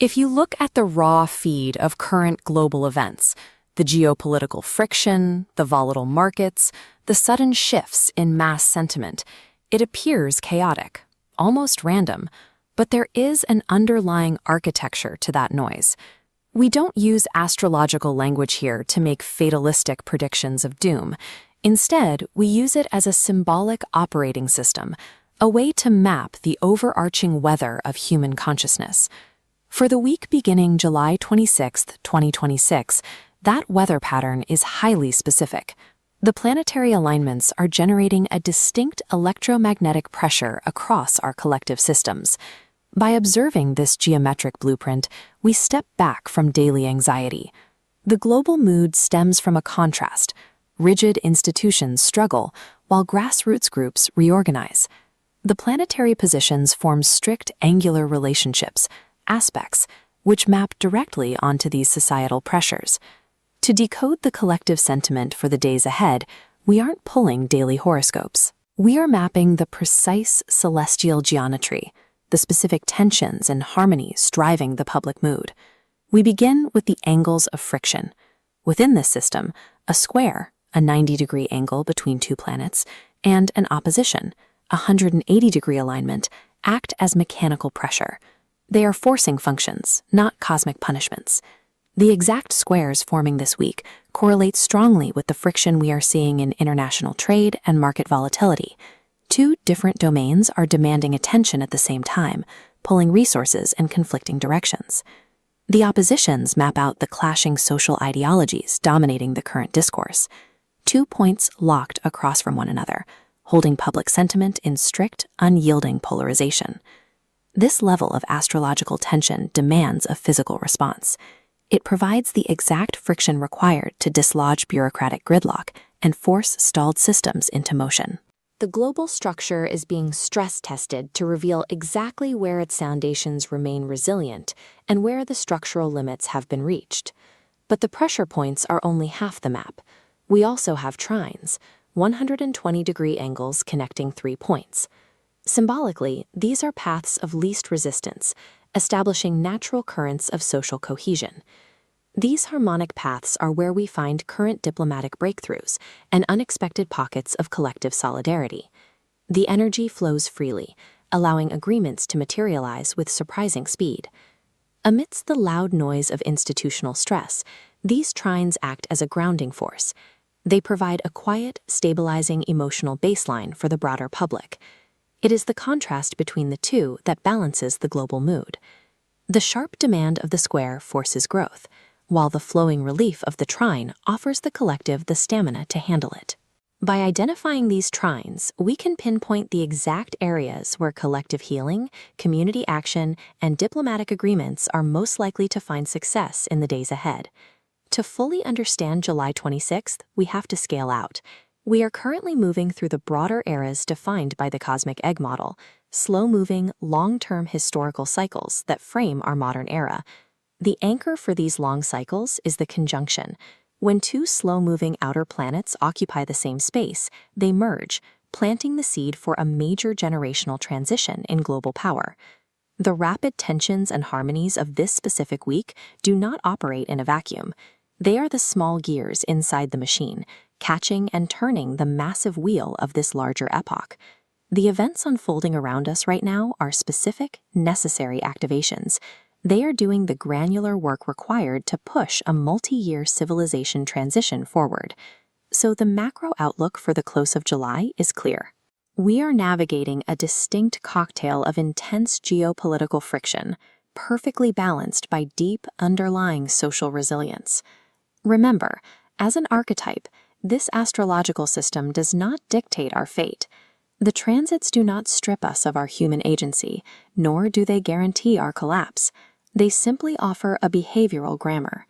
If you look at the raw feed of current global events, the geopolitical friction, the volatile markets, the sudden shifts in mass sentiment, it appears chaotic, almost random, but there is an underlying architecture to that noise. We don't use astrological language here to make fatalistic predictions of doom. Instead, we use it as a symbolic operating system, a way to map the overarching weather of human consciousness. For the week beginning July 26, 2026, that weather pattern is highly specific. The planetary alignments are generating a distinct electromagnetic pressure across our collective systems. By observing this geometric blueprint, we step back from daily anxiety. The global mood stems from a contrast. Rigid institutions struggle, while grassroots groups reorganize. The planetary positions form strict angular relationships, aspects, which map directly onto these societal pressures. To decode the collective sentiment for the days ahead, we aren't pulling daily horoscopes. We are mapping the precise celestial geometry, the specific tensions and harmonies driving the public mood. We begin with the angles of friction. Within this system, a square, a 90-degree angle between two planets, and an opposition, a 180-degree alignment, act as mechanical pressure. They are forcing functions, not cosmic punishments. The exact squares forming this week correlate strongly with the friction we are seeing in international trade and market volatility. Two different domains are demanding attention at the same time, pulling resources in conflicting directions. The oppositions map out the clashing social ideologies dominating the current discourse. 2 points locked across from one another, holding public sentiment in strict, unyielding polarization. This level of astrological tension demands a physical response. It provides the exact friction required to dislodge bureaucratic gridlock and force stalled systems into motion. The global structure is being stress-tested to reveal exactly where its foundations remain resilient and where the structural limits have been reached. But the pressure points are only half the map. We also have trines, 120-degree angles connecting 3 points. Symbolically, these are paths of least resistance, establishing natural currents of social cohesion. These harmonic paths are where we find current diplomatic breakthroughs and unexpected pockets of collective solidarity. The energy flows freely, allowing agreements to materialize with surprising speed. Amidst the loud noise of institutional stress, these trines act as a grounding force. They provide a quiet, stabilizing emotional baseline for the broader public. It is the contrast between the two that balances the global mood. The sharp demand of the square forces growth, while the flowing relief of the trine offers the collective the stamina to handle it. By identifying these trines, we can pinpoint the exact areas where collective healing, community action, and diplomatic agreements are most likely to find success in the days ahead. To fully understand July 26th, we have to scale out. We are currently moving through the broader eras defined by the cosmic egg model, slow-moving, long-term historical cycles that frame our modern era. The anchor for these long cycles is the conjunction. When two slow-moving outer planets occupy the same space, they merge, planting the seed for a major generational transition in global power. The rapid tensions and harmonies of this specific week do not operate in a vacuum. They are the small gears inside the machine, catching and turning the massive wheel of this larger epoch. The events unfolding around us right now are specific, necessary activations. They are doing the granular work required to push a multi-year civilization transition forward. So the macro outlook for the close of July is clear. We are navigating a distinct cocktail of intense geopolitical friction, perfectly balanced by deep underlying social resilience. Remember, as an archetype, this astrological system does not dictate our fate. The transits do not strip us of our human agency, nor do they guarantee our collapse. They simply offer a behavioral grammar.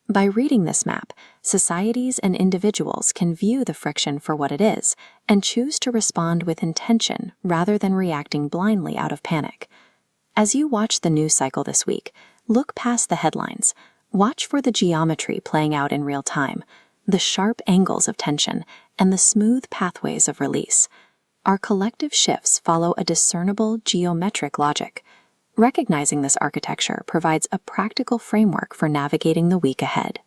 By reading this map, societies and individuals can view the friction for what it is and choose to respond with intention rather than reacting blindly out of panic. As you watch the news cycle this week, look past the headlines. Watch for the geometry playing out in real time, the sharp angles of tension, and the smooth pathways of release. Our collective shifts follow a discernible geometric logic. Recognizing this architecture provides a practical framework for navigating the week ahead.